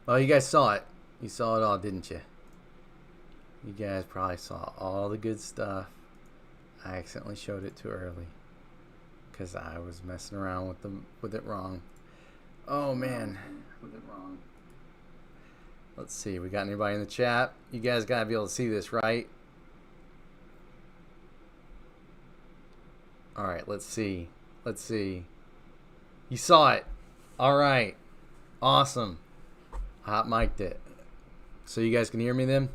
Oh, you guys saw it. You saw it all, didn't you? You guys probably saw all the good stuff. I accidentally showed it too early because I was messing around with it wrong. Oh man. With it wrong. Let's see. We got anybody in the chat? You guys gotta be able to see this, right? All right. Let's see. Let's see. You saw it. All right. Awesome. Hot mic'd it. So you guys can hear me then?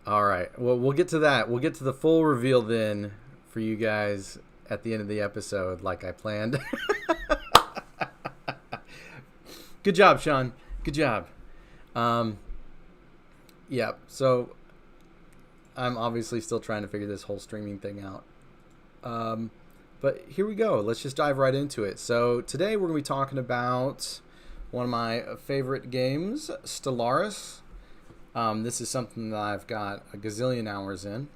All right. Well, we'll get to that. We'll get to the full reveal then for you guys at the end of the episode, like I planned. Good job, Sean. Good job. Um, yeah. So I'm obviously still trying to figure this whole streaming thing out. But here we go. Let's just dive right into it. So today we're going to be talking about one of my favorite games, Stellaris. This is something that I've got a gazillion hours in.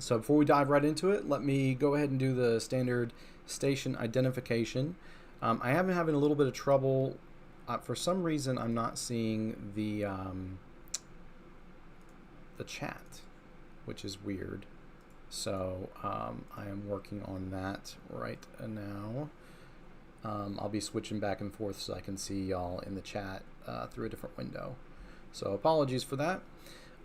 So before we dive right into it, let me go ahead and do the standard station identification. I have been having a little bit of trouble. For some reason, I'm not seeing the chat, which is weird. So I am working on that right now. I'll be switching back and forth so I can see y'all in the chat through a different window. So apologies for that.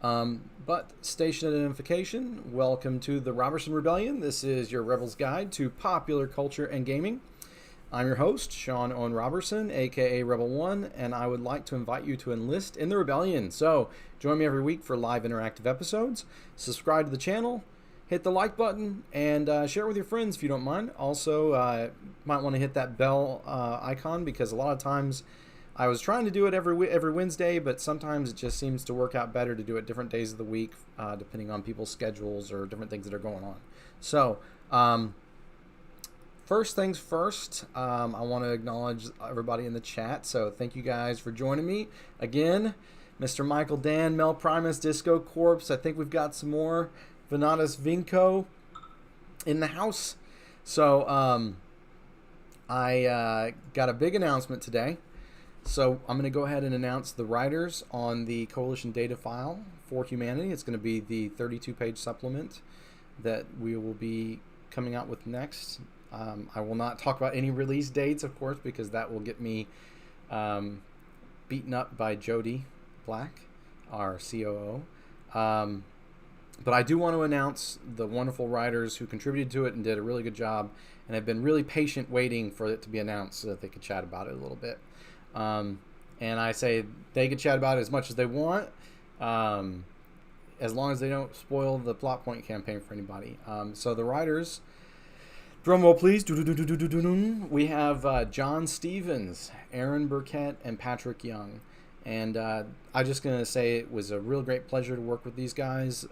But station identification, welcome to the Roberson Rebellion. This is your Rebel's Guide to Popular Culture and Gaming. I'm your host, Sean Owen Roberson, aka Rebel One, and I would like to invite you to enlist in the Rebellion. So join me every week for live interactive episodes. Subscribe to the channel, hit the like button, and share it with your friends if you don't mind. Also, might want to hit that bell icon because a lot of times I was trying to do it every Wednesday, but sometimes it just seems to work out better to do it different days of the week, depending on people's schedules or different things that are going on. So, first things first, I want to acknowledge everybody in the chat. So thank you guys for joining me again. Mr. Michael Dan, Mel Primus, Disco Corpse. I think we've got some more. Venatus Vinco in the house. So I got a big announcement today. So I'm going to go ahead and announce the writers on the Coalition data file for humanity. It's going to be the 32-page supplement that we will be coming out with next. I will not talk about any release dates, of course, because that will get me beaten up by Jody Black, our COO. But I do want to announce the wonderful writers who contributed to it and did a really good job and have been really patient waiting for it to be announced so that they could chat about it a little bit. And I say they can chat about it as much as they want, as long as they don't spoil the plot point campaign for anybody. So the writers, drum roll please, we have John Stevens, Aaron Burkett, and Patrick Young. And I'm just going to say it was a real great pleasure to work with these guys.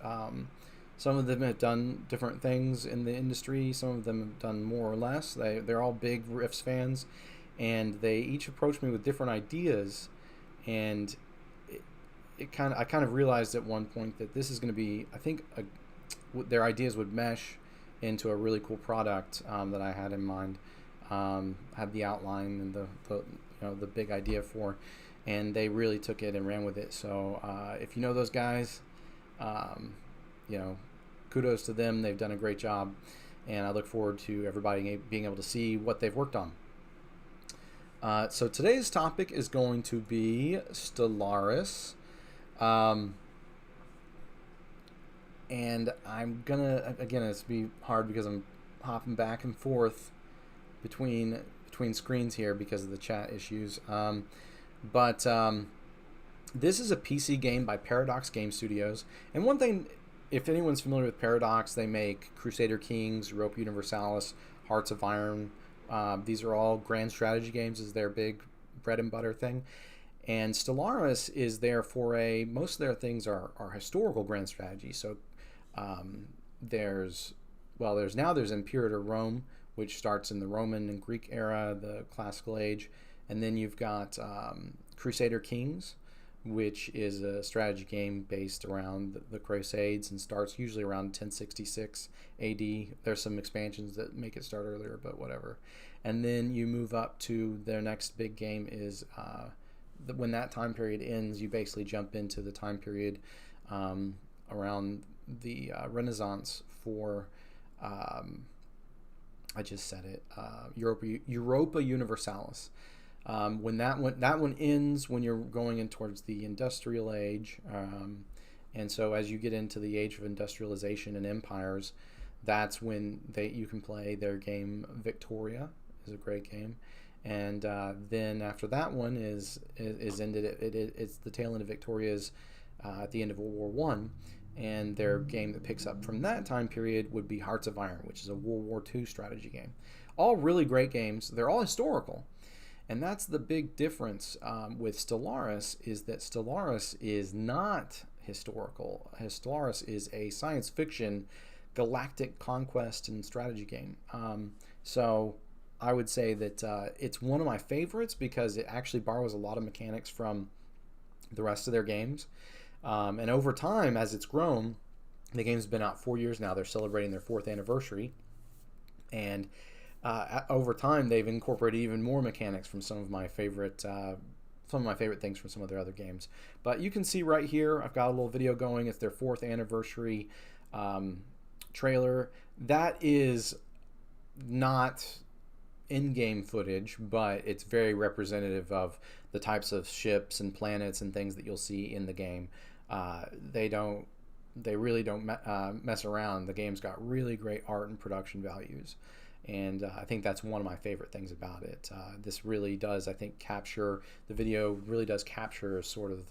Some of them have done different things in the industry. Some of them have done more or less. They're all big Riffs fans. And they each approached me with different ideas. And I kind of realized at one point that this is going to be, I think, their ideas would mesh into a really cool product that I had in mind. Had the outline and the big idea for. And they really took it and ran with it. So if you know those guys, kudos to them. They've done a great job. And I look forward to everybody being able to see what they've worked on. So today's topic is going to be Stellaris. And I'm going to, again, it's be hard because I'm hopping back and forth between screens here because of the chat issues. But this is a PC game by Paradox Game Studios. And one thing, if anyone's familiar with Paradox, they make Crusader Kings, Europa Universalis, Hearts of Iron. These are all grand strategy games, is their big bread and butter thing. And Stellaris is there for most of their things are historical grand strategy. So there's Imperator Rome, which starts in the Roman and Greek era, the classical age. And then you've got Crusader Kings, which is a strategy game based around the Crusades and starts usually around 1066 AD. There's some expansions that make it start earlier, but whatever. And then you move up to their next big game is when that time period ends, you basically jump into the time period around the Renaissance for, I just said it, Europa Universalis. When that one ends, when you're going in towards the industrial age, and so as you get into the age of industrialization and empires, that's when you can play their game Victoria. Is a great game, and then after that one is ended, it's the tail end of Victoria's at the end of World War One, and their game that picks up from that time period would be Hearts of Iron, which is a World War II strategy game. All really great games. They're all historical. And that's the big difference with Stellaris, is that Stellaris is not historical. Stellaris is a science fiction galactic conquest and strategy game. So I would say that it's one of my favorites because it actually borrows a lot of mechanics from the rest of their games. And over time, as it's grown, the game's been out 4 years now. They're celebrating their 4th anniversary. And over time, they've incorporated even more mechanics from some of my favorite things from some of their other games. But you can see right here, I've got a little video going. It's their 4th anniversary trailer. That is not in-game footage, but it's very representative of the types of ships and planets and things that you'll see in the game. They really don't mess around. The game's got really great art and production values. And I think that's one of my favorite things about it. This really does, I think, the video really does capture sort of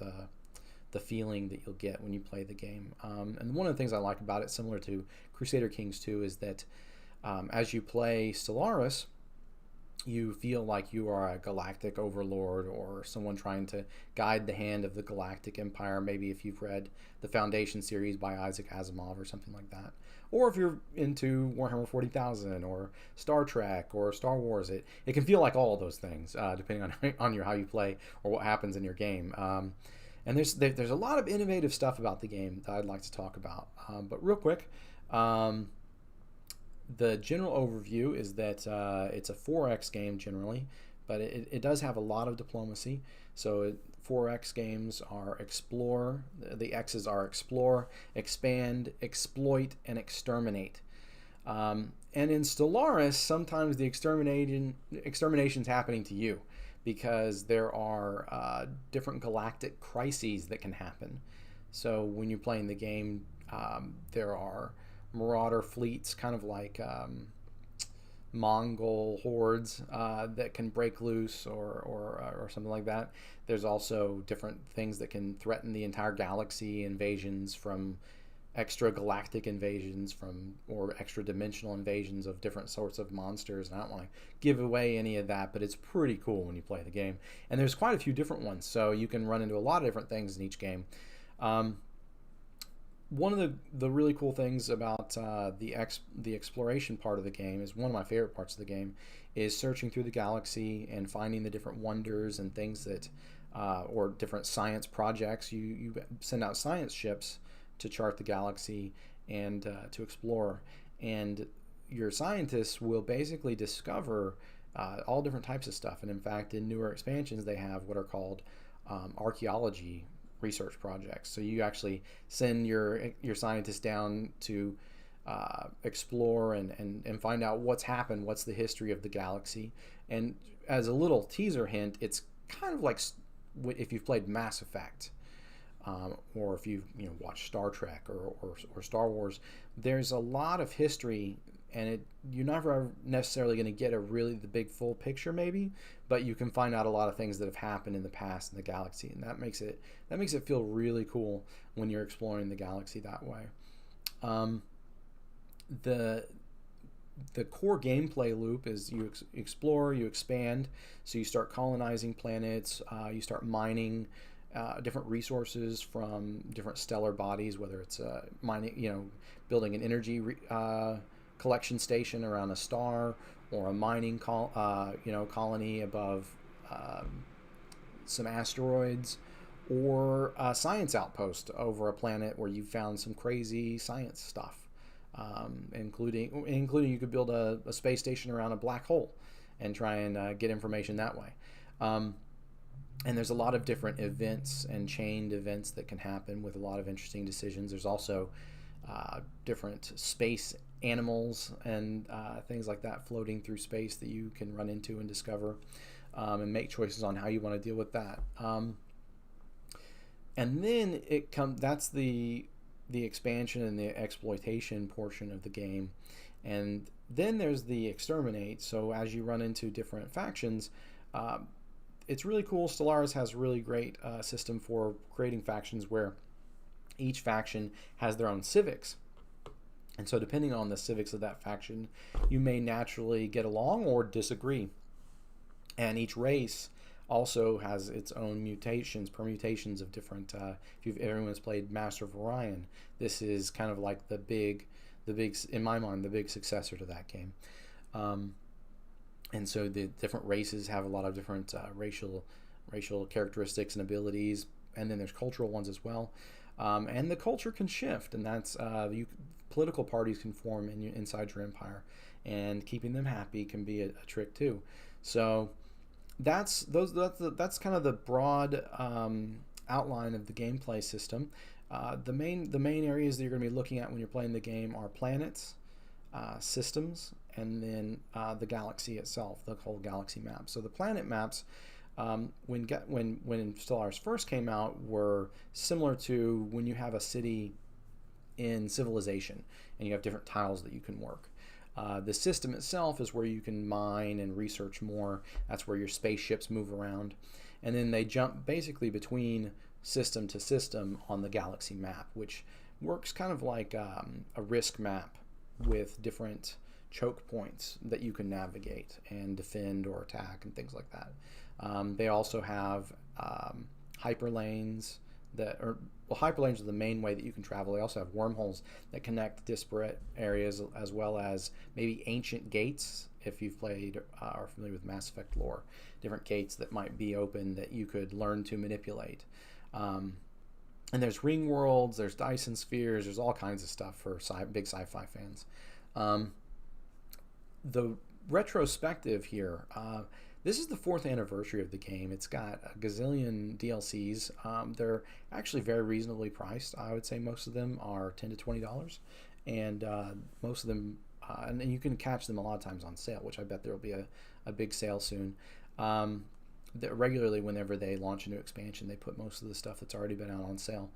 the feeling that you'll get when you play the game. And one of the things I like about it, similar to Crusader Kings 2, is that as you play Stellaris, you feel like you are a galactic overlord or someone trying to guide the hand of the galactic empire. Maybe if you've read the Foundation series by Isaac Asimov or something like that. Or if you're into Warhammer 40,000 or Star Trek or Star Wars, it can feel like all of those things, depending on how you play or what happens in your game. And there's a lot of innovative stuff about the game that I'd like to talk about. But real quick, the general overview is that it's a 4X game generally, but it does have a lot of diplomacy. So 4X games are explore, the X's are explore, expand, exploit, and exterminate. And in Stellaris, sometimes the extermination's happening to you because there are different galactic crises that can happen. So when you're playing the game, there are marauder fleets, kind of like Mongol hordes that can break loose or something like that. There's also different things that can threaten the entire galaxy, invasions from extra galactic invasions or extra dimensional invasions of different sorts of monsters. And I don't want to give away any of that, but it's pretty cool when you play the game. And there's quite a few different ones, so you can run into a lot of different things in each game. One of the really cool things about the exploration part of the game is one of my favorite parts of the game is searching through the galaxy and finding the different wonders and things that or different science projects. You send out science ships to chart the galaxy and to explore, and your scientists will basically discover all different types of stuff. And in fact, in newer expansions, they have what are called archaeology research projects. So you actually send your scientists down to explore and find out what's happened, what's the history of the galaxy. And as a little teaser hint, it's kind of like if you've played Mass Effect, or if you've watched Star Trek or Star Wars. There's a lot of history, and you're never necessarily going to get the big full picture maybe, but you can find out a lot of things that have happened in the past in the galaxy, and that makes it feel really cool when you're exploring the galaxy that way. The core gameplay loop is you explore, you expand, so you start colonizing planets, you start mining different resources from different stellar bodies, whether it's mining, building an energy collection station around a star, or a mining colony above some asteroids, or a science outpost over a planet where you found some crazy science stuff, including you could build a space station around a black hole and try and get information that way. And there's a lot of different events and chained events that can happen with a lot of interesting decisions. There's also different space animals and things like that floating through space that you can run into and discover, and make choices on how you want to deal with that. And then that's the expansion and the exploitation portion of the game. And then there's the exterminate. So as you run into different factions, it's really cool. Stellaris has a really great system for creating factions where each faction has their own civics. And so depending on the civics of that faction, you may naturally get along or disagree. And each race also has its own permutations of different, if everyone's played Master of Orion, this is kind of like the big, in my mind, the big successor to that game. And so the different races have a lot of different racial characteristics and abilities, and then there's cultural ones as well. And the culture can shift, and that's political parties can form inside your empire, and keeping them happy can be a trick too. So that's kind of the broad outline of the gameplay system. The main areas that you're going to be looking at when you're playing the game are planets, systems, and then the galaxy itself, the whole galaxy map. So the planet maps, when Stellaris first came out, were similar to when you have a city in Civilization and you have different tiles that you can work. The system itself is where you can mine and research more. That's where your spaceships move around. And then they jump basically between system to system on the galaxy map, which works kind of like a risk map with different choke points that you can navigate and defend or attack and things like that. They also have hyperlanes hyperlanes are the main way that you can travel. They also have wormholes that connect disparate areas, as well as maybe ancient gates, if you've played or are familiar with Mass Effect lore. Different gates that might be open that you could learn to manipulate. And there's ring worlds, there's Dyson spheres, there's all kinds of stuff for big sci-fi fans. The retrospective here, this is the 4th anniversary of the game. It's got a gazillion DLCs. They're actually very reasonably priced. I would say most of them are $10 to $20, and most of them, and you can catch them a lot of times on sale, which I bet there will be a big sale soon. Regularly, whenever they launch a new expansion, they put most of the stuff that's already been out on sale.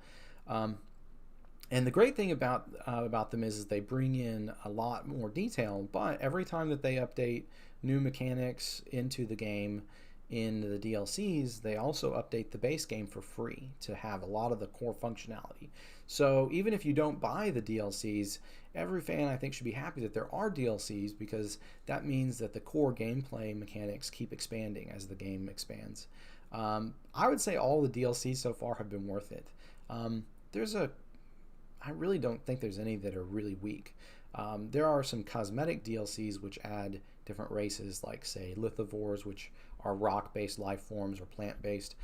And the great thing about them is they bring in a lot more detail, but every time that they update new mechanics into the game in the DLCs, they also update the base game for free to have a lot of the core functionality. So even if you don't buy the DLCs, every fan, I think, should be happy that there are DLCs, because that means that the core gameplay mechanics keep expanding as the game expands. I would say all the DLCs so far have been worth it. I really don't think there's any that are really weak. There are some cosmetic DLCs which add different races, like, say, lithivores, which are rock-based life forms or plant-based.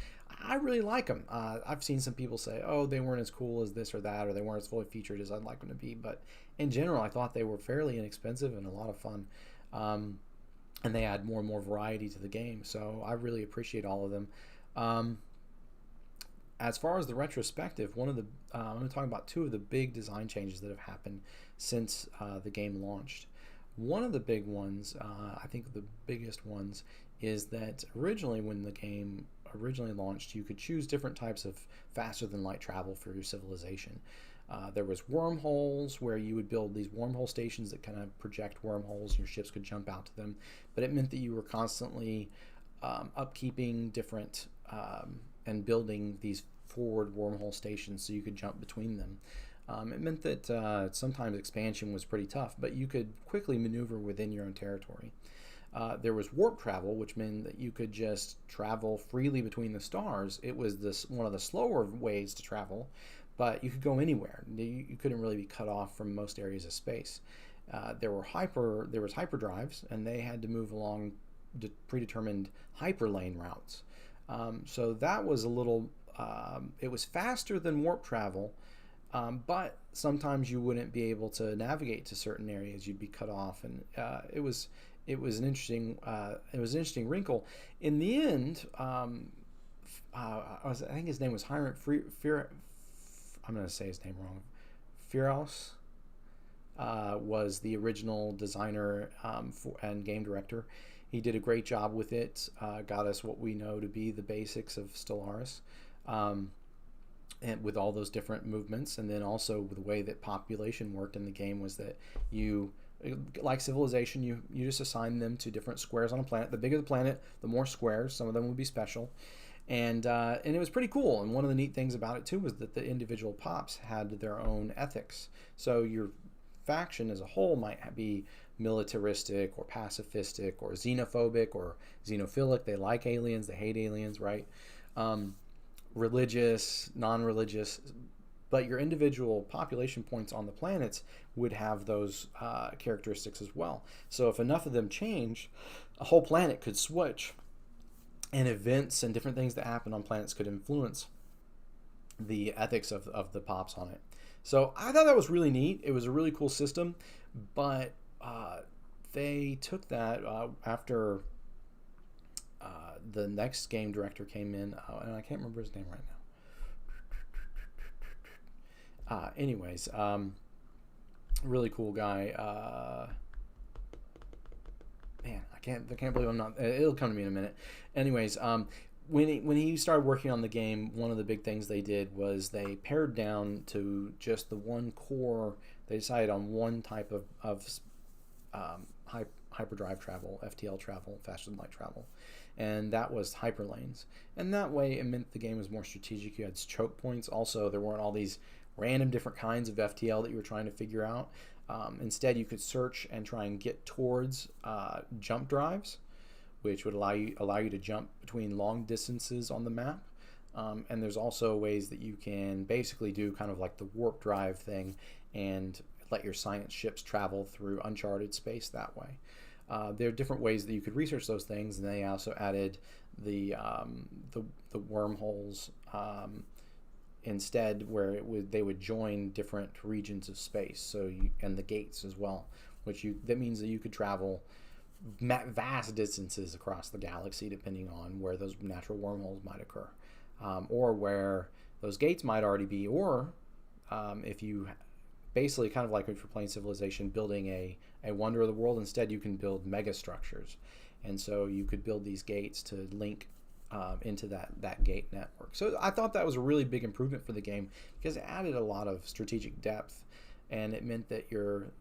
I really like them. I've seen some people say, oh, they weren't as cool as this or that, or they weren't as fully featured as I'd like them to be. But in general, I thought they were fairly inexpensive and a lot of fun. And they add more and more variety to the game. So I really appreciate all of them. As far as the retrospective, I'm going to talk about 2 of the big design changes that have happened since the game launched. One of the big ones, I think the biggest ones, is that originally when the game originally launched, you could choose different types of faster than light travel for your civilization. There was wormholes, where you would build these wormhole stations that kind of project wormholes, and your ships could jump out to them. But it meant that you were constantly upkeeping different and building these forward wormhole stations so you could jump between them. It meant that sometimes expansion was pretty tough, but you could quickly maneuver within your own territory. There was warp travel, which meant that you could just travel freely between the stars. It was one of the slower ways to travel, but you could go anywhere. You couldn't really be cut off from most areas of space. There was hyperdrives, and they had to move along predetermined hyperlane routes. So that was a little it was faster than warp travel, but sometimes you wouldn't be able to navigate to certain areas. You'd be cut off, and it was an interesting wrinkle. In the end, I think his name was Hiram I'm going to say his name wrong. Firaus was the original designer and game director. He did a great job with it. Got us what we know to be the basics of Stellaris, and with all those different movements, and then also the way that population worked in the game was that you, like Civilization, you just assign them to different squares on a planet. The bigger the planet, the more squares. Some of them would be special, and it was pretty cool. And one of the neat things about it too was that the individual pops had their own ethics. So your faction as a whole might be militaristic or pacifistic or xenophobic or xenophilic. They like aliens, they hate aliens, right? Religious, non-religious, but your individual population points on the planets would have those characteristics as well. So if enough of them change, a whole planet could switch, and events and different things that happen on planets could influence the ethics of the pops on it. So I thought that was really neat. It was a really cool system, but they took that after the next game director came in, and I can't remember his name right now. Anyways, really cool guy. Man, I can't believe I'm not. It'll come to me in a minute. Anyways, when he started working on the game, one of the big things they did was they pared down to just the one core. They decided on one type of hyperdrive travel, FTL travel, faster than light travel, and that was hyperlanes. And that way, it meant the game was more strategic. You had choke points. Also, there weren't all these random different kinds of FTL that you were trying to figure out. Instead, you could search and try and get towards jump drives, which would allow you to jump between long distances on the map. And there's also ways that you can basically do kind of like the warp drive thing and let your science ships travel through uncharted space that way. There are different ways that you could research those things, and they also added the wormholes instead, where they would join different regions of space. So and the gates as well, that means that you could travel vast distances across the galaxy, depending on where those natural wormholes might occur, or where those gates might already be, or if you basically kind of like if you're playing Civilization, building a wonder of the world. Instead, you can build mega structures, and so you could build these gates to link into that gate network. So I thought that was a really big improvement for the game because it added a lot of strategic depth, and it meant that you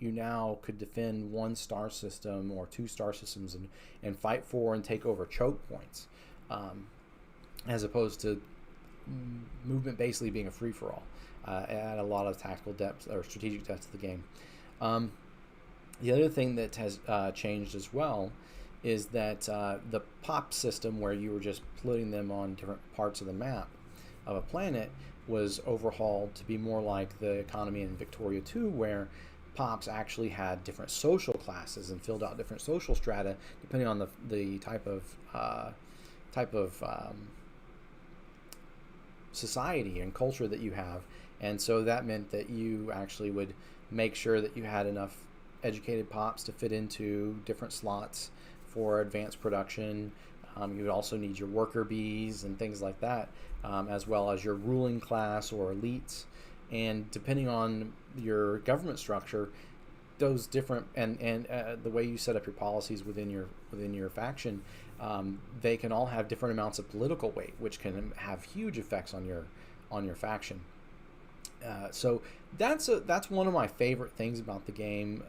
now could defend one star system or two star systems and fight for and take over choke points, as opposed to movement basically being a free-for-all. It added a lot of tactical depth or strategic depth to the game. The other thing that has changed as well is that the pop system, where you were just putting them on different parts of the map of a planet, was overhauled to be more like the economy in Victoria 2, where pops actually had different social classes and filled out different social strata depending on the type of society and culture that you have. And so that meant that you actually would make sure that you had enough educated pops to fit into different slots for advanced production. You would also need your worker bees and things like that, as well as your ruling class or elites. And depending on your government structure, those different and the way you set up your policies within your faction, they can all have different amounts of political weight, which can have huge effects on your faction. So that's one of my favorite things about the game.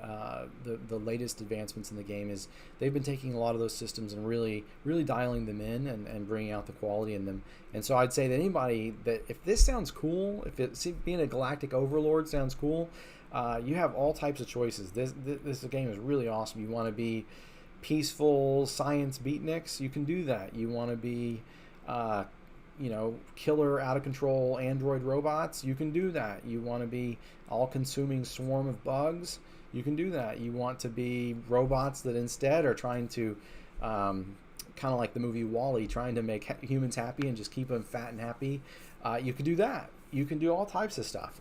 The latest advancements in the game is they've been taking a lot of those systems and really dialing them in and bringing out the quality in them. And so I'd say that anybody that, if this sounds cool, being a galactic overlord sounds cool, you have all types of choices. This game is really awesome. You want to be peaceful science beatniks, you can do that. You want to be killer out of control android robots, you can do that. You want to be all-consuming swarm of bugs, you can do that. You want to be robots that instead are trying to kind of like the movie Wall-E, trying to make humans happy and just keep them fat and happy. You can do that. You can do all types of stuff,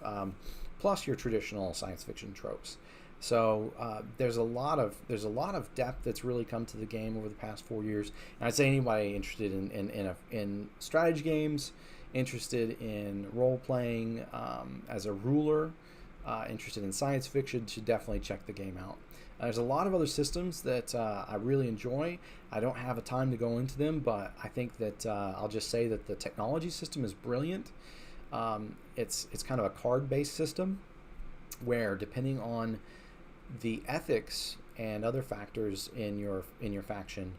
plus your traditional science fiction tropes. So there's a lot of depth that's really come to the game over the past 4 years. And I'd say anybody interested in strategy games, interested in role playing as a ruler, interested in science fiction, should definitely check the game out. There's a lot of other systems that I really enjoy. I don't have a time to go into them, but I think that I'll just say that the technology system is brilliant. It's kind of a card-based system where, depending on the ethics and other factors in your faction,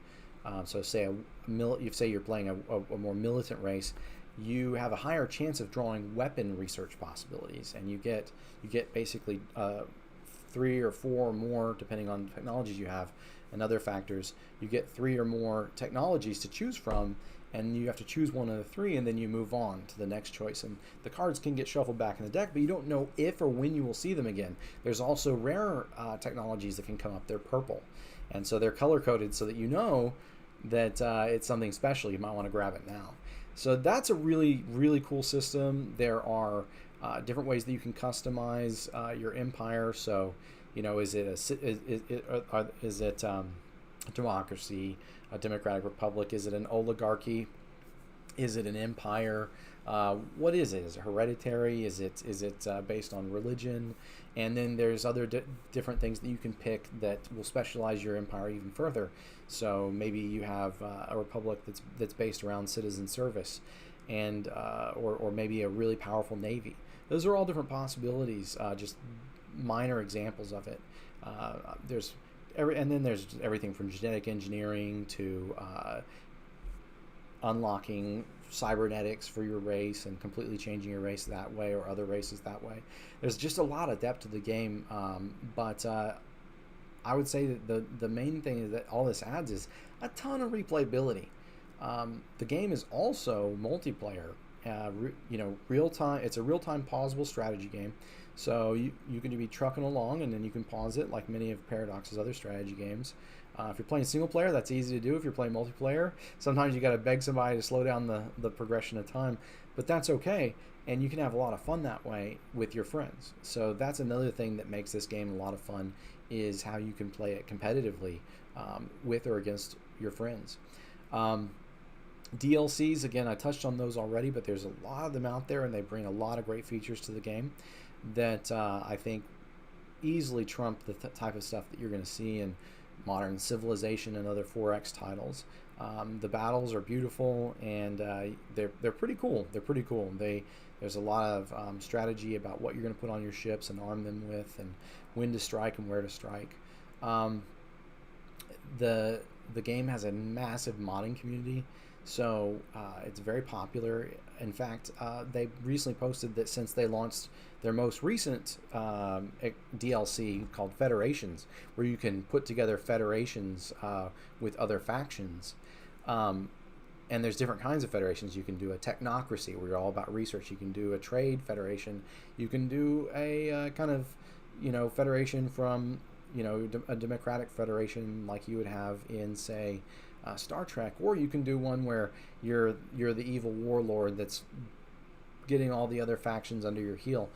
so say you're playing a more militant race, you have a higher chance of drawing weapon research possibilities, and you get basically 3 or 4 or more, depending on the technologies you have and other factors. You get 3 or more technologies to choose from, and you have to choose one of the 3, and then you move on to the next choice. And the cards can get shuffled back in the deck, but you don't know if or when you will see them again. There's also rare technologies that can come up. They're purple, and so they're color-coded so that you know that it's something special. You might want to grab it now. So that's a really, really cool system. There are different ways that you can customize your empire. So, is it a democracy, a democratic republic? Is it an oligarchy? Is it an empire? What is it? Is it hereditary? Is it based on religion? And then there's other different things that you can pick that will specialize your empire even further. So maybe you have a republic that's based around citizen service, and or maybe a really powerful navy. Those are all different possibilities. Just minor examples of it. There's everything from genetic engineering to unlocking cybernetics for your race and completely changing your race that way, or other races that way. There's just a lot of depth to the game, but I would say that the main thing that all this adds is a ton of replayability. The game is also multiplayer. Real time. It's a real time pausable strategy game. So you can be trucking along, and then you can pause it like many of Paradox's other strategy games. If you're playing single player, that's easy to do. If you're playing multiplayer, sometimes you got to beg somebody to slow down the progression of time, but that's okay, and you can have a lot of fun that way with your friends. So that's another thing that makes this game a lot of fun, is how you can play it competitively with or against your friends. DLCs, again, I touched on those already, but there's a lot of them out there, and they bring a lot of great features to the game that I think easily trump the type of stuff that you're going to see in modern Civilization and other 4X titles. The battles are beautiful, and they're pretty cool. There's a lot of strategy about what you're going to put on your ships and arm them with, and when to strike and where to strike. The game has a massive modding community, so it's very popular. In fact, they recently posted that since they launched their most recent DLC called Federations, where you can put together federations with other factions, and there's different kinds of federations. You can do a technocracy, where you're all about research. You can do a trade federation. You can do a kind of, federation from, a democratic federation like you would have in, say, Star Trek, or you can do one where you're the evil warlord that's getting all the other factions under your heel.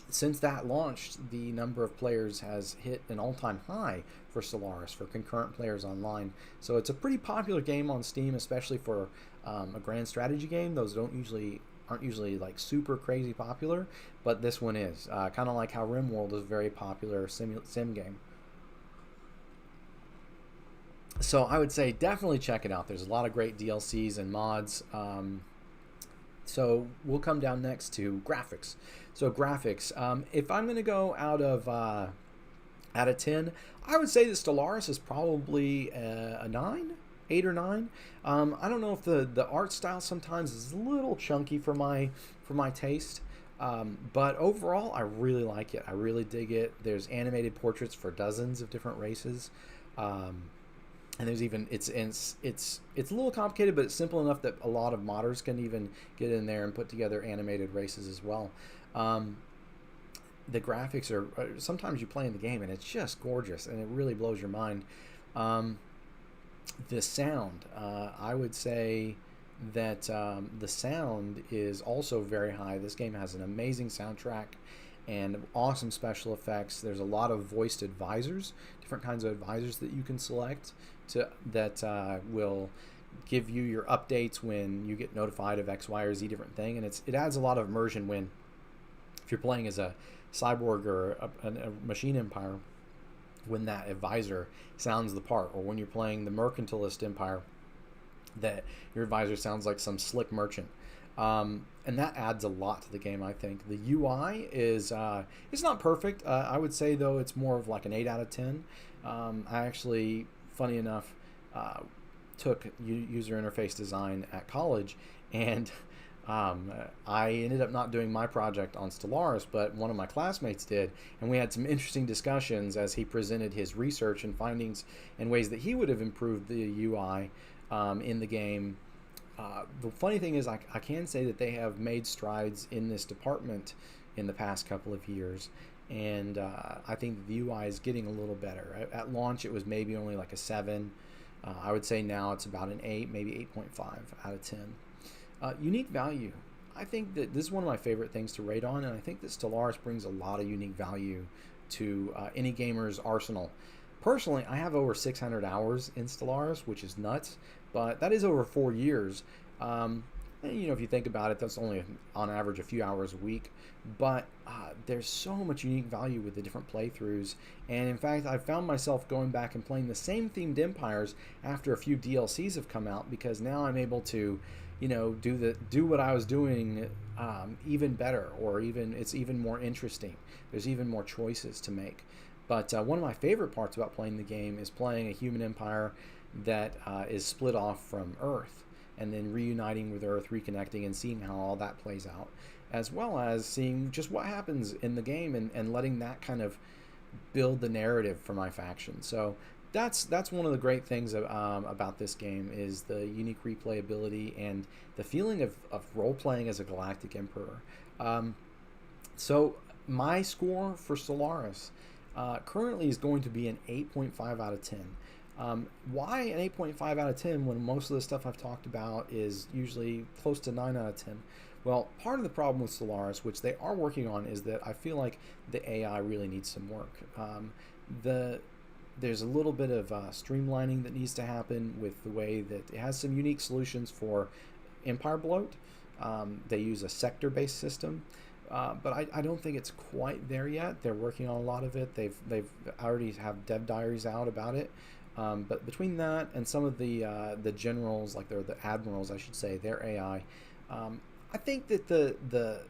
Since that launched, the number of players has hit an all-time high for Stellaris, for concurrent players online. So it's a pretty popular game on Steam, especially for a grand strategy game. Those aren't usually like super crazy popular, but this one is. Kind of like how RimWorld is a very popular sim game. So I would say definitely check it out. There's a lot of great DLCs and mods. So we'll come down next to graphics. So graphics, if I'm going to go out of 10, I would say that Stellaris is probably a 9, 8 or 9. I don't know if the art style sometimes is a little chunky for my taste, but overall I really like it. I really dig it. There's animated portraits for dozens of different races. And there's even it's a little complicated, but it's simple enough that a lot of modders can even get in there and put together animated races as well. The graphics are sometimes you play in the game and it's just gorgeous, and it really blows your mind. the sound, I would say that the sound is also very high. This game has an amazing soundtrack and awesome special effects. There's a lot of voiced advisors, different kinds of advisors that you can select that will give you your updates when you get notified of X, Y, or Z different thing. And it adds a lot of immersion when, if you're playing as a cyborg or a machine empire, when that advisor sounds the part, or when you're playing the mercantilist empire, that your advisor sounds like some slick merchant. And that adds a lot to the game, I think. The UI is it's not perfect. I would say, though, it's more of like an 8 out of 10. I actually, funny enough, took user interface design at college, and I ended up not doing my project on Stellaris, but one of my classmates did, and we had some interesting discussions as he presented his research and findings and ways that he would have improved the UI in the game. The funny thing is, I can say that they have made strides in this department in the past couple of years, and I think the UI is getting a little better. At launch, it was maybe only like a 7. I would say now it's about an 8, maybe 8.5 out of 10. Unique value. I think that this is one of my favorite things to rate on, and I think that Stellaris brings a lot of unique value to any gamer's arsenal. Personally, I have over 600 hours in Stellaris, which is nuts, but that is over 4 years. And, if you think about it, that's only on average a few hours a week, but there's so much unique value with the different playthroughs. And in fact, I've found myself going back and playing the same themed empires after a few DLCs have come out, because now I'm able to do what I was doing even better, or it's even more interesting. There's even more choices to make. But one of my favorite parts about playing the game is playing a human empire that is split off from Earth, and then reuniting with Earth, reconnecting, and seeing how all that plays out, as well as seeing just what happens in the game and letting that kind of build the narrative for my faction. So that's one of the great things about this game, is the unique replayability and the feeling of role-playing as a galactic emperor. So my score for Stellaris currently is going to be an 8.5 out of 10. Why an 8.5 out of 10 when most of the stuff I've talked about is usually close to 9 out of 10? Well, part of the problem with Stellaris, which they are working on, is that I feel like the AI really needs some work. There's a little bit of streamlining that needs to happen with the way that it has some unique solutions for empire bloat. They use a sector-based system, but I don't think it's quite there yet. They're working on a lot of it. They've already have dev diaries out about it. But between that and some of the generals, like the admirals, I should say, their AI, I think that the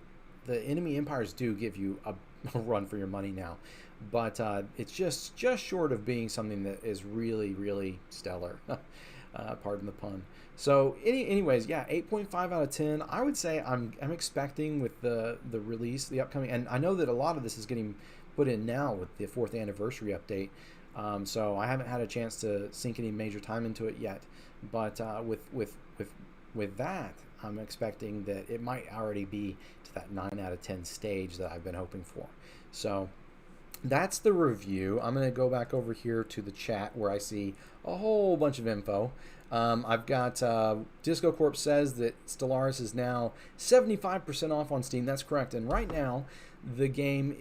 enemy empires do give you a run for your money now, but it's just short of being something that is really, really stellar. Pardon the pun. So anyways, yeah, 8.5 out of 10. I would say I'm expecting with the release, the upcoming, and I know that a lot of this is getting put in now with the 4th anniversary update. So I haven't had a chance to sink any major time into it yet, but with that, I'm expecting that it might already be to that 9 out of 10 stage that I've been hoping for. So that's the review. I'm going to go back over here to the chat where I see a whole bunch of info. I've got Disco Corp says that Stellaris is now 75% off on Steam. That's correct. And right now, the game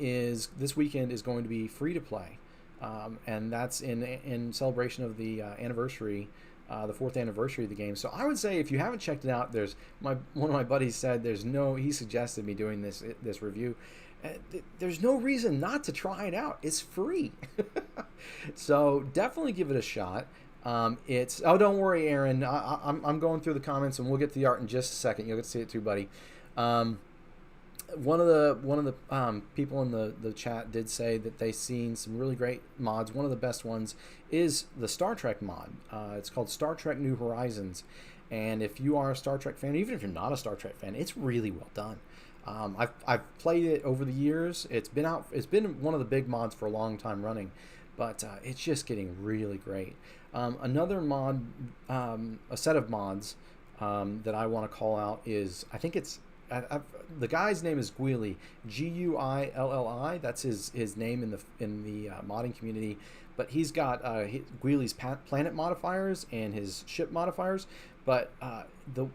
this weekend is going to be free to play. And that's in celebration of the anniversary, the 4th anniversary of the game. So I would say, if you haven't checked it out, one of my buddies said he suggested me doing this review. There's no reason not to try it out. It's free. So definitely give it a shot. Don't worry, Aaron. I'm going through the comments, and we'll get to the art in just a second. You'll get to see it too, buddy. One of the people in the chat did say that they've seen some really great mods. One of the best ones is the Star Trek mod. It's called Star Trek New Horizons, and if you are a Star Trek fan, even if you're not a Star Trek fan, it's really well done. I've played it over the years. It's been one of the big mods for a long time running, but it's just getting really great. Another mod, a set of mods that I want to call out is, I think it's the guy's name is Guili, Guilli. That's his name in the modding community. But he's got Guili's planet modifiers and his ship modifiers. But the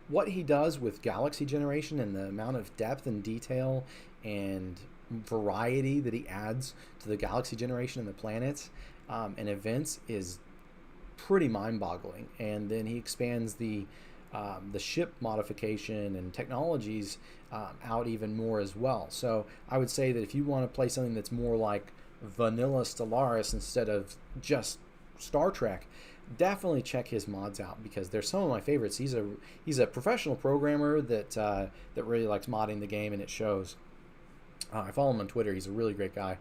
what he does with galaxy generation and the amount of depth and detail and variety that he adds to the galaxy generation and the planets and events is pretty mind-boggling. And then he expands the ship modification and technologies out even more as well. So I would say that if you want to play something that's more like vanilla Stellaris instead of just Star Trek, definitely check his mods out, because they're some of my favorites. He's a professional programmer that really likes modding the game, and it shows. I follow him on Twitter. He's a really great guy.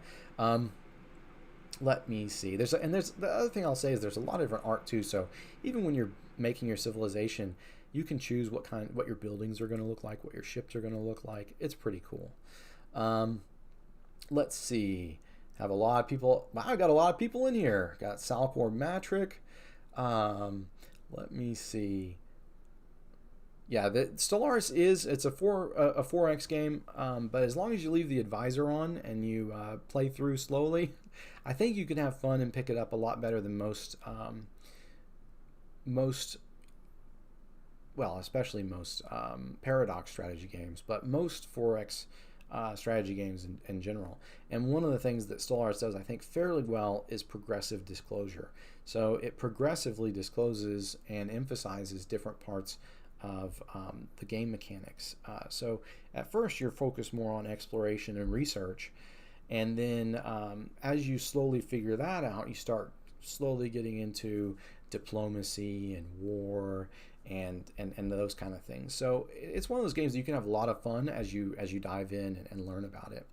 Let me see. There's the other thing I'll say is there's a lot of different art too. So even when you're making your civilization, you can choose what your buildings are going to look like, what your ships are going to look like. It's pretty cool. Let's see. Have a lot of people. Wow, I got a lot of people in here. Got Salcor Matric. Let me see. Yeah, the Stellaris it's a 4X game, but as long as you leave the advisor on and you play through slowly, I think you can have fun and pick it up a lot better than especially most Paradox strategy games, but most 4X strategy games in general. And one of the things that Stellaris does, I think, fairly well is progressive disclosure. So it progressively discloses and emphasizes different parts of the game mechanics. So at first you're focused more on exploration and research, and then as you slowly figure that out, you start slowly getting into diplomacy and war and those kind of things. So it's one of those games that you can have a lot of fun as you dive in and learn about it.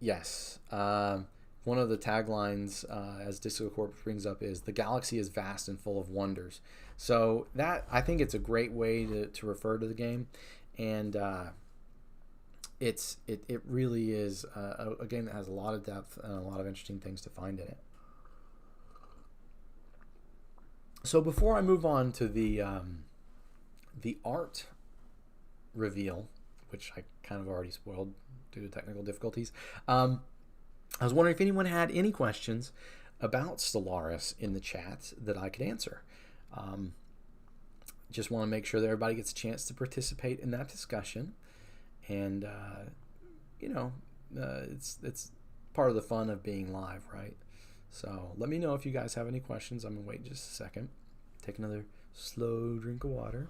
Yes. One of the taglines, as Disco Corp brings up, is "The galaxy is vast and full of wonders." So that, I think, it's a great way to refer to the game, and it really is a game that has a lot of depth and a lot of interesting things to find in it. So before I move on to the art reveal, which I kind of already spoiled due to technical difficulties, I was wondering if anyone had any questions about Stellaris in the chat that I could answer. Just want to make sure that everybody gets a chance to participate in that discussion, and it's part of the fun of being live, right? So let me know if you guys have any questions. I'm gonna wait just a second. Take another slow drink of water.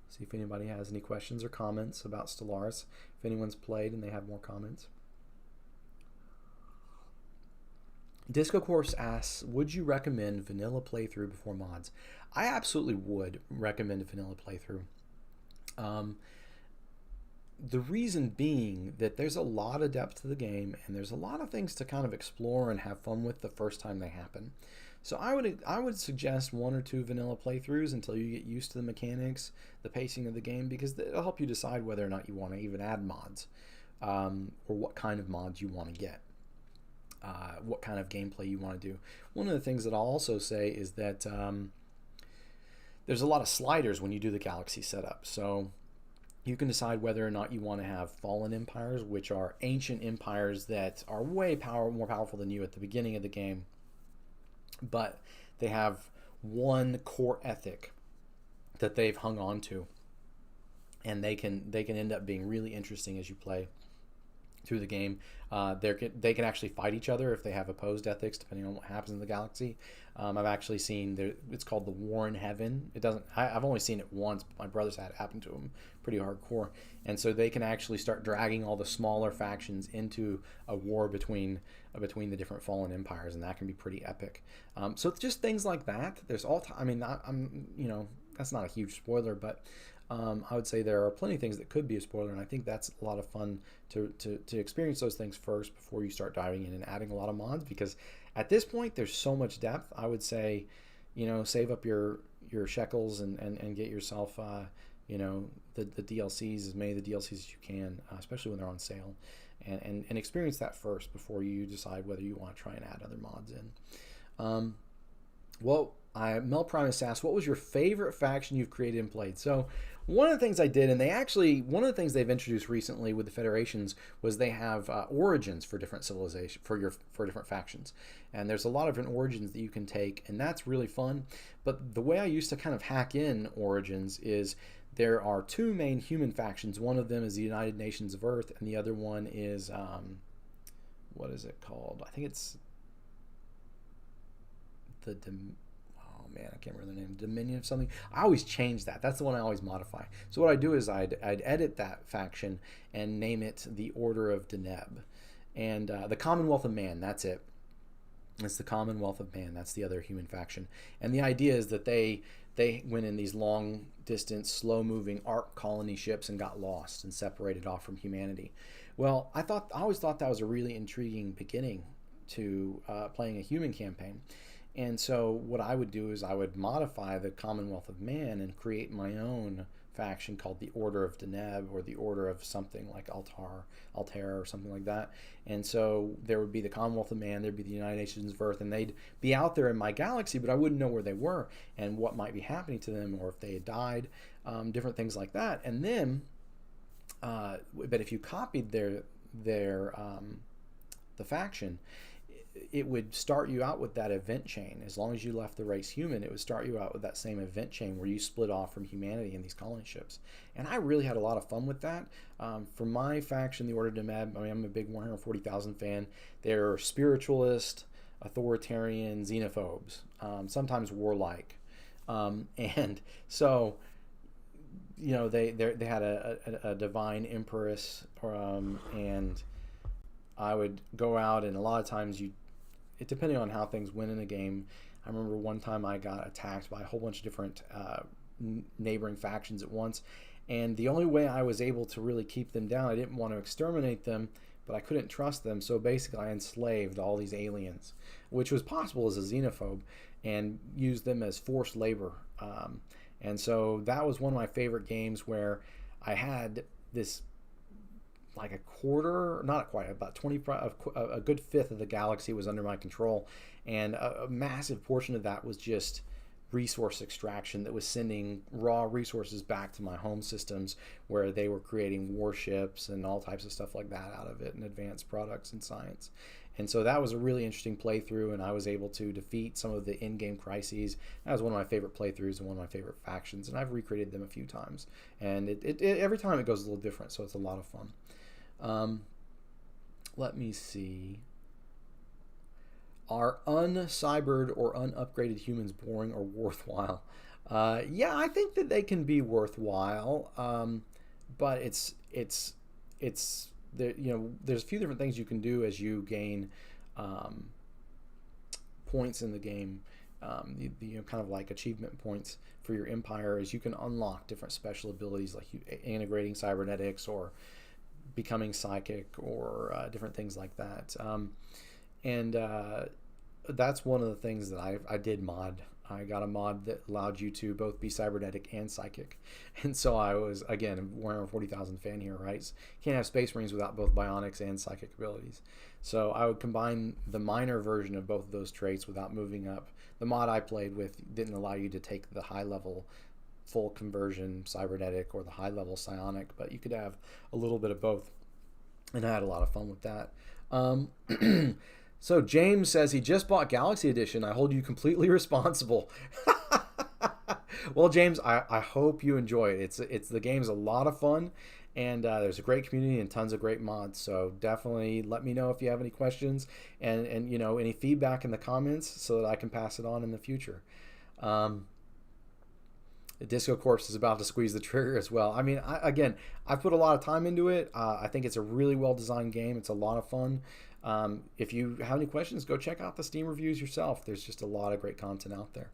See if anybody has any questions or comments about Stellaris. If anyone's played and they have more comments. Disco Course asks, would you recommend vanilla playthrough before mods? I absolutely would recommend a vanilla playthrough. The reason being that there's a lot of depth to the game, and there's a lot of things to kind of explore and have fun with the first time they happen. So I would suggest 1 or 2 vanilla playthroughs until you get used to the mechanics, the pacing of the game, because it'll help you decide whether or not you want to even add mods, or what kind of mods you want to get. What kind of gameplay you want to do. One of the things that I'll also say is that there's a lot of sliders when you do the galaxy setup. So you can decide whether or not you want to have fallen empires, which are ancient empires that are way more powerful than you at the beginning of the game, but they have one core ethic that they've hung on to, and they can end up being really interesting as you play through the game. They can actually fight each other if they have opposed ethics, depending on what happens in the galaxy. I've actually seen it's called the War in Heaven. I've only seen it once, but my brother's had it happen to him pretty hardcore. And so they can actually start dragging all the smaller factions into a war between the different fallen empires, and that can be pretty epic. So just things like that. There's that's not a huge spoiler, but I would say there are plenty of things that could be a spoiler, and I think that's a lot of fun to experience those things first before you start diving in and adding a lot of mods, because at this point there's so much depth. I would say, save up your shekels and get yourself the DLCs, as many of the DLCs as you can, especially when they're on sale, and experience that first before you decide whether you want to try and add other mods in. Well, Mel Primus asked, what was your favorite faction you've created and played? So one of the things I did, and one of the things they've introduced recently with the Federations was they have origins for different civilization for different factions, and there's a lot of different origins that you can take, and that's really fun. But the way I used to kind of hack in origins is there are two main human factions. One of them is the United Nations of Earth, and the other one is what is it called? I think it's oh man, I can't remember the name. Dominion of something. I always change that. That's the one I always modify. So what I do is I'd edit that faction and name it the Order of Deneb, and the Commonwealth of Man. That's it. It's the Commonwealth of Man. That's the other human faction. And the idea is that they went in these long distance, slow moving arc colony ships and got lost and separated off from humanity. Well, I always thought that was a really intriguing beginning to playing a human campaign. And so what I would do is I would modify the Commonwealth of Man and create my own faction called the Order of Deneb, or the Order of something like Altair or something like that. And so there would be the Commonwealth of Man, there'd be the United Nations of Earth, and they'd be out there in my galaxy, but I wouldn't know where they were and what might be happening to them, or if they had died, different things like that. And then, but if you copied the faction, it would start you out with that event chain. As long as you left the race human, it would start you out with that same event chain where you split off from humanity in these colony ships. And I really had a lot of fun with that. For my faction, the Order of Deneb, I mean, I'm a big Warhammer 40,000 fan. They're spiritualist, authoritarian, xenophobes, sometimes warlike. And so, you know, they had a divine empress, and I would go out, and a lot of times depending on how things went in a game. I remember one time I got attacked by a whole bunch of different neighboring factions at once, and the only way I was able to really keep them down, I didn't want to exterminate them, but I couldn't trust them, so basically I enslaved all these aliens, which was possible as a xenophobe, and used them as forced labor. And so that was one of my favorite games, where I had this, like a quarter, not quite, about 20, a good fifth of the galaxy was under my control, and a massive portion of that was just resource extraction that was sending raw resources back to my home systems, where they were creating warships and all types of stuff like that out of it, and advanced products and science. And so that was a really interesting playthrough, and I was able to defeat some of the in-game crises. That was one of my favorite playthroughs and one of my favorite factions, and I've recreated them a few times, and every time it goes a little different, so it's a lot of fun. Let me see. Are uncybered or unupgraded humans boring or worthwhile? Yeah, I think that they can be worthwhile, but it's there. You know, there's a few different things you can do as you gain points in the game. You know, kind of like achievement points for your empire, is you can unlock different special abilities, like integrating cybernetics or becoming psychic, or different things like that. And that's one of the things that I did mod. I got a mod that allowed you to both be cybernetic and psychic. And so I was, again, a Warhammer 40,000 fan here, right? So you can't have Space Marines without both bionics and psychic abilities. So I would combine the minor version of both of those traits without moving up. The mod I played with didn't allow you to take the high level full conversion cybernetic or the high level psionic, but you could have a little bit of both, and I had a lot of fun with that. So James says he just bought Galaxy Edition. I hold you completely responsible. Well, James, I hope you enjoy it. It's the game's a lot of fun, and there's a great community and tons of great mods. So definitely let me know if you have any questions, and you know, any feedback in the comments, so that I can pass it on in the future. The Disco Corpse is about to squeeze the trigger as well. I mean, I've put a lot of time into it. I think it's a really well-designed game. It's a lot of fun. If you have any questions, go check out the Steam reviews yourself. There's just a lot of great content out there.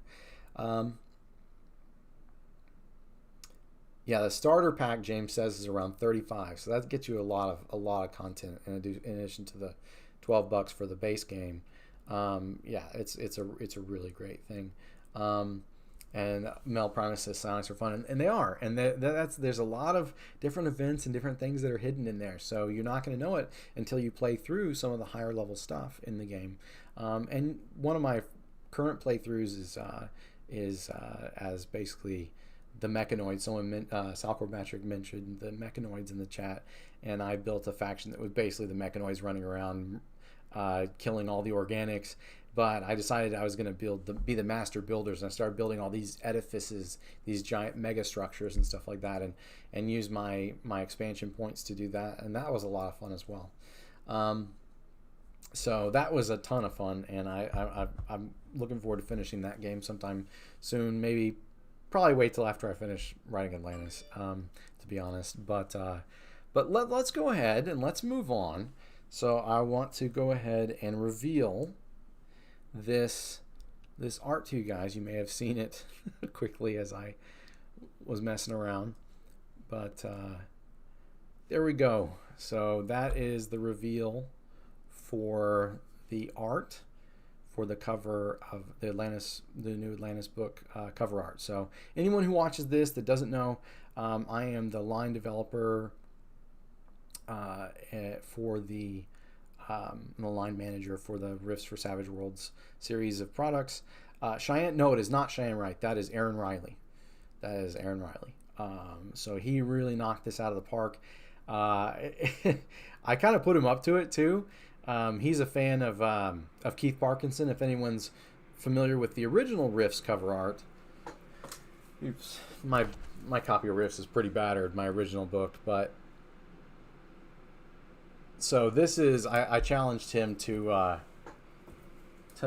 Yeah, the starter pack, James says, is around $35, so that gets you a lot of content in addition to the $12 for the base game. Yeah, it's a really great thing. And Mel Primus says psionics are fun, and they are. And there's a lot of different events and different things that are hidden in there. So you're not going to know it until you play through some of the higher level stuff in the game. And one of my current playthroughs is as basically the mechanoids. Someone, Salcor Metric, mentioned the mechanoids in the chat, and I built a faction that was basically the mechanoids running around killing all the organics. But I decided I was going to be the master builders, and I started building all these edifices, these giant mega structures and stuff like that, and use my expansion points to do that, and that was a lot of fun as well. So that was a ton of fun, and I'm looking forward to finishing that game sometime soon. Maybe, probably wait till after I finish writing Atlantis, to be honest. But let's go ahead and let's move on. So I want to go ahead and reveal this art to you guys. You may have seen it quickly as I was messing around, but there we go. So that is the reveal for the art for the cover of the new Atlantis book cover art. So anyone who watches this that doesn't know, I am the line developer for the line manager for the Rifts for Savage Worlds series of products. Cheyenne, no, it is not Cheyenne Wright. That is Aaron Riley. So he really knocked this out of the park. I kind of put him up to it too. He's a fan of Keith Parkinson. If anyone's familiar with the original Rifts cover art, oops, my copy of Rifts is pretty battered, my original book, but so this is, I challenged him to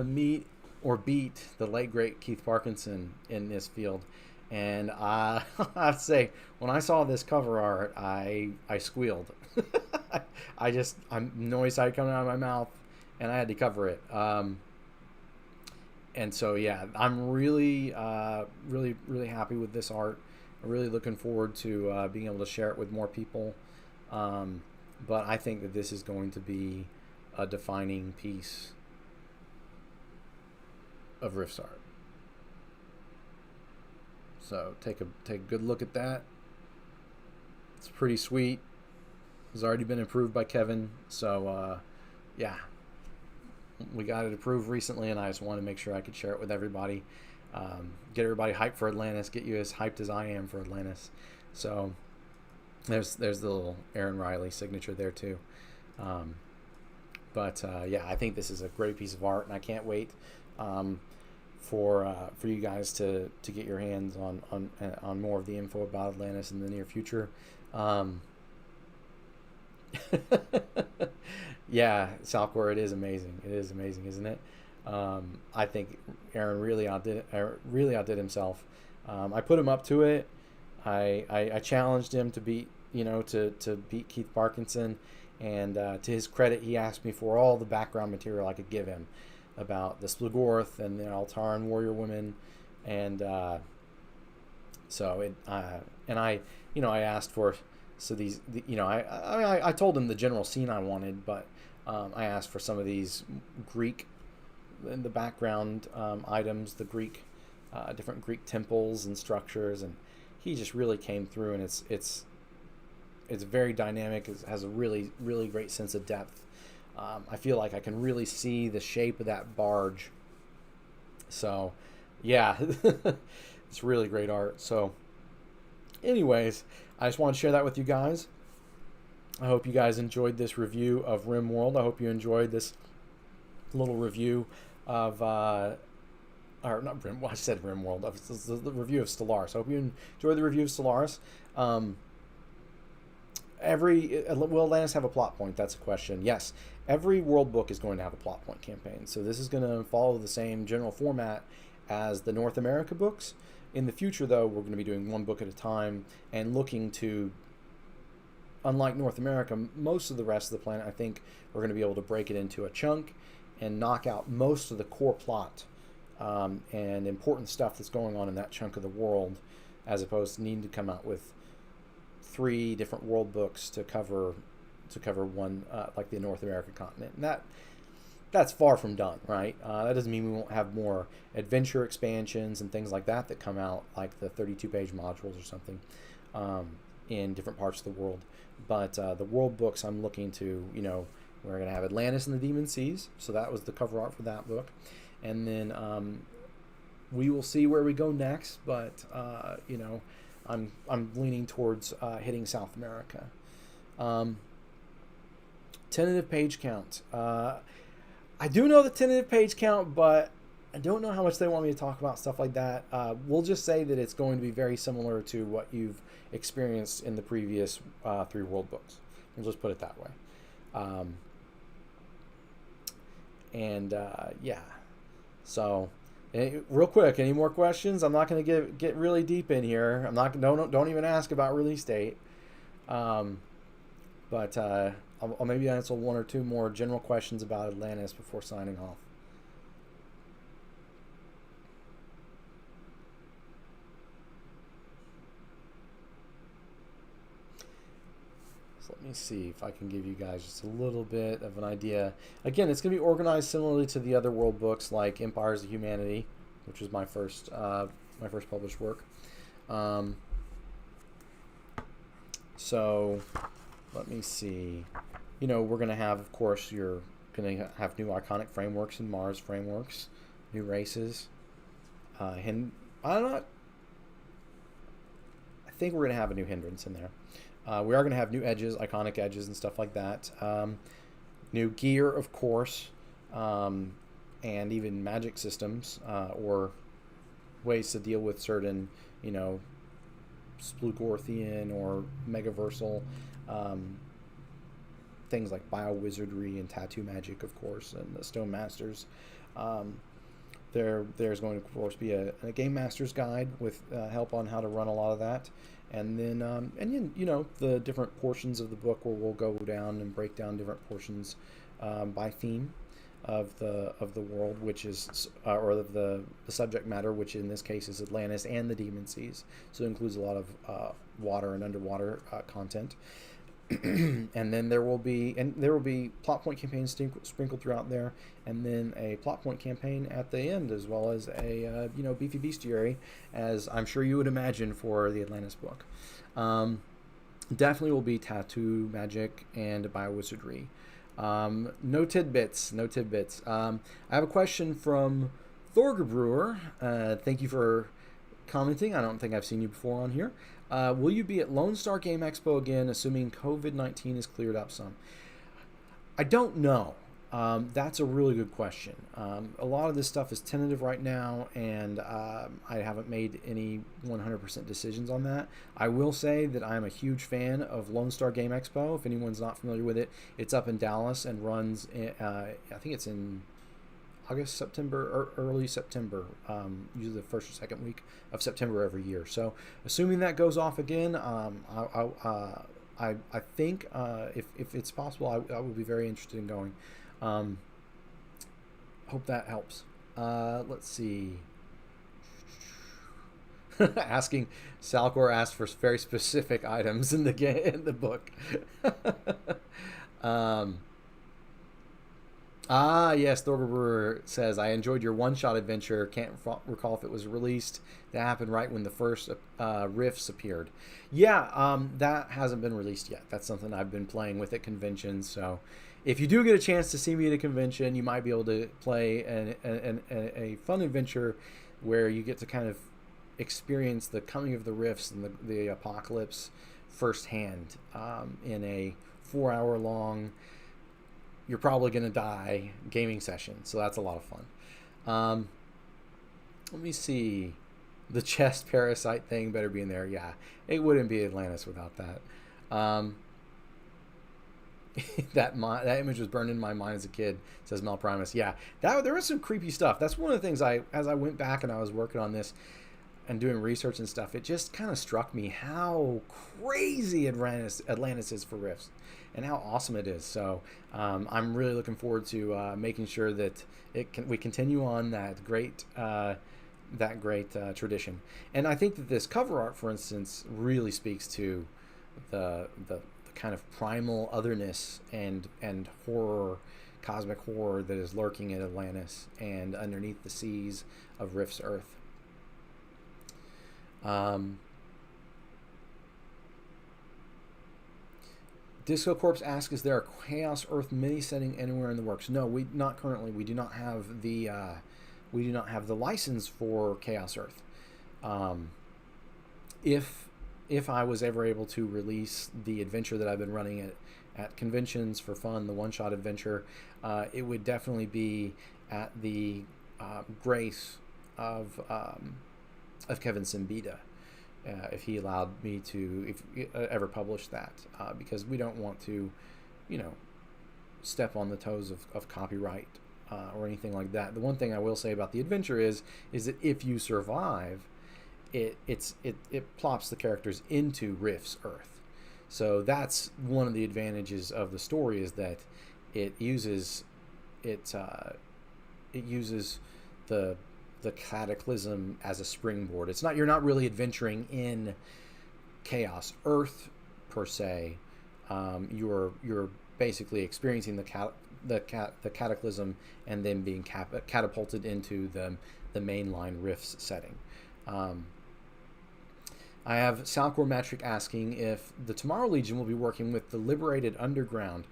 meet or beat the late great Keith Parkinson in this field, and I have to say, when I saw this cover art, I squealed. Noise started coming out of my mouth, and I had to cover it. And so yeah, I'm really happy with this art. I'm really looking forward to being able to share it with more people. But I think that this is going to be a defining piece of Rifts art. So take a good look at that. It's pretty sweet. It's already been approved by Kevin. So yeah, we got it approved recently, and I just wanted to make sure I could share it with everybody. Get everybody hyped for Atlantis. Get you as hyped as I am for Atlantis. So there's the little Aaron Riley signature there too. Yeah, I think this is a great piece of art, and I can't wait for you guys to get your hands on more of the info about Atlantis in the near future. Yeah, Salcor, it is amazing. It is amazing, isn't it? I think Aaron really outdid himself. I put him up to it. I challenged him to beat beat Keith Parkinson, and to his credit, he asked me for all the background material I could give him about the Splugorth and the Altaran warrior women, and I asked for I told him the general scene I wanted, but I asked for some of these Greek in the background items, the Greek different Greek temples and structures, and he just really came through, and it's very dynamic. It has a really, really great sense of depth. I feel like I can really see the shape of that barge. So, yeah, it's really great art. So, anyways, I just want to share that with you guys. I hope you guys enjoyed this review of RimWorld. I hope you enjoyed this little review of, or not Rim, well, I said RimWorld, the review of Stellaris. I hope you enjoyed the review of Stellaris. Will Atlantis have a plot point? That's a question. Yes, every world book is going to have a plot point campaign. So this is going to follow the same general format as the North America books. In the future, though, we're going to be doing one book at a time and looking to, unlike North America, most of the rest of the planet, I think we're going to be able to break it into a chunk and knock out most of the core plot and important stuff that's going on in that chunk of the world, as opposed to needing to come out with 3 different world books to cover one like the North American continent. And that's far from done, right? That doesn't mean we won't have more adventure expansions and things like that come out, like the 32-page modules or something in different parts of the world. But the world books, I'm looking to, we're going to have Atlantis and the Demon Seas. So that was the cover art for that book. And then we will see where we go next, but you know, I'm leaning towards hitting South America. Tentative page count. I do know the tentative page count, but I don't know how much they want me to talk about stuff like that. We'll just say that it's going to be very similar to what you've experienced in the previous 3 world books. We'll just put it that way. Yeah. So, real quick, any more questions? I'm not going to get really deep in here. I'm not don't even ask about release date. But I'll maybe answer 1 or 2 more general questions about Atlantis before signing off. So let me see if I can give you guys just a little bit of an idea. Again, it's going to be organized similarly to the other world books, like Empires of Humanity, which was my first published work. So let me see. You know, we're going to have, of course, you're going to have new iconic frameworks and Mars frameworks, new races. I think we're going to have a new hindrance in there. We are going to have new edges, iconic edges and stuff like that. New gear, of course, and even magic systems or ways to deal with certain, you know, Splugorthian or Megaversal things like bio-wizardry and tattoo magic, of course, and the Stone Masters. There's going to, of course, be a Game Master's Guide with help on how to run a lot of that. And then, you know, the different portions of the book where we'll go down and break down different portions by theme of the world, which is, or of the subject matter, which in this case is Atlantis and the Demon Seas. So it includes a lot of water and underwater content. And then there will be plot point campaigns sprinkled throughout there, and then a plot point campaign at the end, as well as a you know, beefy bestiary, as I'm sure you would imagine for the Atlantis book. Definitely will be tattoo magic and bio-wizardry. No tidbits. I have a question from Thorger Brewer. Thank you for commenting. I don't think I've seen you before on here. Will you be at Lone Star Game Expo again, assuming COVID-19 is cleared up some? I don't know. That's a really good question. A lot of this stuff is tentative right now, and I haven't made any 100% decisions on that. I will say that I'm a huge fan of Lone Star Game Expo. If anyone's not familiar with it, it's up in Dallas and runs, I think it's in August, September, or early September, usually the first or second week of September every year. So assuming that goes off again, I think if it's possible, I will be very interested in going. Hope that helps. Let's see. Salcor asked for very specific items in the book. Yes, Thorger says, I enjoyed your one-shot adventure. Can't recall if it was released. That happened right when the first rifts appeared. Yeah, that hasn't been released yet. That's something I've been playing with at conventions. So if you do get a chance to see me at a convention, you might be able to play a fun adventure where you get to kind of experience the coming of the rifts and the apocalypse firsthand in a 4-hour-long, you're probably going to die gaming session. So that's a lot of fun. Let me see. The chest parasite thing better be in there. Yeah, it wouldn't be Atlantis without that. That image was burned in my mind as a kid, says Mel Primus. Yeah, there was some creepy stuff. That's one of the things as I went back and I was working on this and doing research and stuff, it just kind of struck me how crazy Atlantis is for rifts and how awesome it is. So I'm really looking forward to making sure that we continue on that great tradition. And I think that this cover art, for instance, really speaks to the kind of primal otherness and horror, cosmic horror that is lurking in Atlantis and underneath the seas of Rift's Earth. Disco Corpse asks, is there a Chaos Earth mini setting anywhere in the works? No, not currently. We do not have the we do not have the license for Chaos Earth. If I was ever able to release the adventure that I've been running at conventions for fun, the one-shot adventure, it would definitely be at the grace of Kevin Simbida, if he allowed me to ever publish that, because we don't want to, step on the toes of copyright or anything like that. The one thing I will say about the adventure is that if you survive, it plops the characters into Rift's Earth. So that's one of the advantages of the story, is that it uses the cataclysm as a springboard. You're not really adventuring in Chaos Earth per se. You're basically experiencing the cataclysm and then being catapulted into the mainline Rifts setting. I have Salcor Matric asking if the Tomorrow Legion will be working with the Liberated Underground.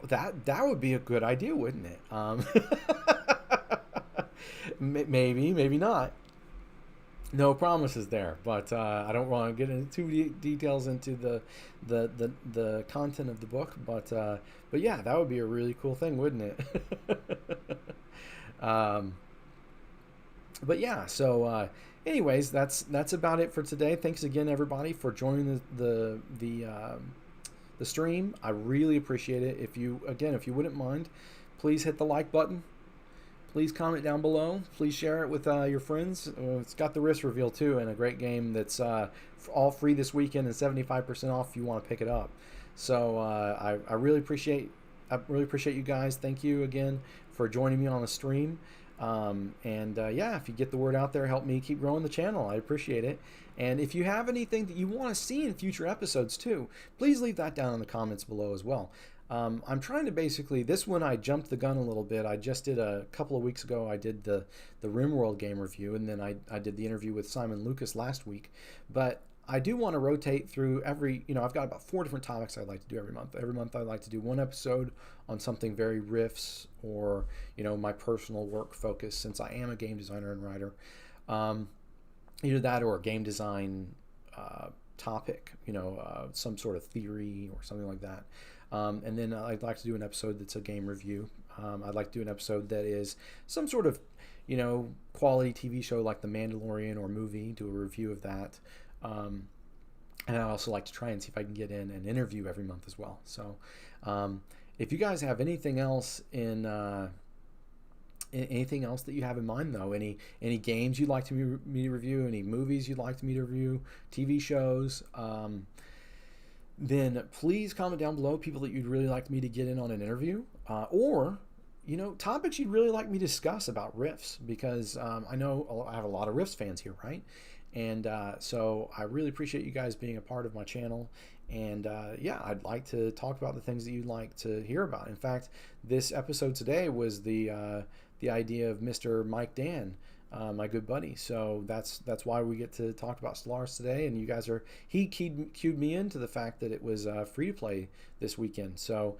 That would be a good idea, wouldn't it? Maybe not. No promises there, but I don't want to get into too details into the content of the book. But yeah, that would be a really cool thing, wouldn't it? But yeah, so anyways, that's about it for today. Thanks again, everybody, for joining the stream. I really appreciate it. If you wouldn't mind, please hit the like button. Please comment down below. Please share it with your friends. It's got the wrist reveal too, and a great game that's all free this weekend and 75% off if you want to pick it up. So I really appreciate you guys. Thank you again for joining me on the stream. Yeah, if you get the word out there, help me keep growing the channel. I appreciate it. And if you have anything that you want to see in future episodes too, please leave that down in the comments below as well. I'm trying to this one I jumped the gun a little bit. I just did a couple of weeks ago, I did the RimWorld game review, and then I did the interview with Simon Lucas last week. But I do want to rotate through I've got about 4 different topics I'd like to do every month. Every month I'd like to do one episode on something very Rifts or, my personal work focus, since I am a game designer and writer. Either that or a game design topic, some sort of theory or something like that. And then I'd like to do an episode that's a game review. I'd like to do an episode that is some sort of, quality TV show like The Mandalorian or movie, do a review of that. And I'd also like to try and see if I can get in an interview every month as well. So if you guys have anything else anything else that you have in mind, though, any games you'd like me to review, any movies you'd like me to review, TV shows, then please comment down below people that you'd really like me to get in on an interview, or topics you'd really like me to discuss about Rifts, because I know I have a lot of Rifts fans here, right? And so I really appreciate you guys being a part of my channel. And yeah, I'd like to talk about the things that you'd like to hear about. In fact, this episode today was the idea of Mr. Mike Dan, my good buddy. So that's why we get to talk about Stellaris today. And you guys he cued me into the fact that it was free to play this weekend. So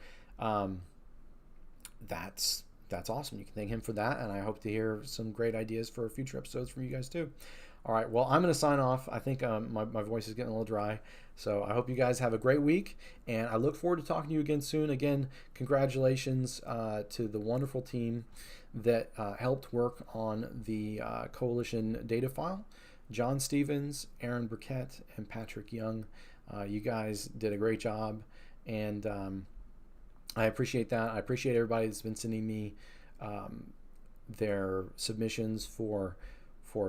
that's awesome. You can thank him for that. And I hope to hear some great ideas for future episodes from you guys too. All right, well, I'm going to sign off. I think my voice is getting a little dry. So I hope you guys have a great week, and I look forward to talking to you again soon. Again, congratulations to the wonderful team that helped work on the Coalition data file. John Stevens, Aaron Burkett, and Patrick Young. You guys did a great job, and I appreciate that. I appreciate everybody that's been sending me their submissions for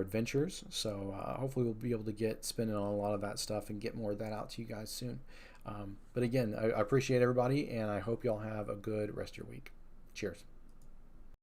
adventures. So hopefully we'll be able to get spinning on a lot of that stuff and get more of that out to you guys soon. But again, I appreciate everybody, and I hope y'all have a good rest of your week. Cheers.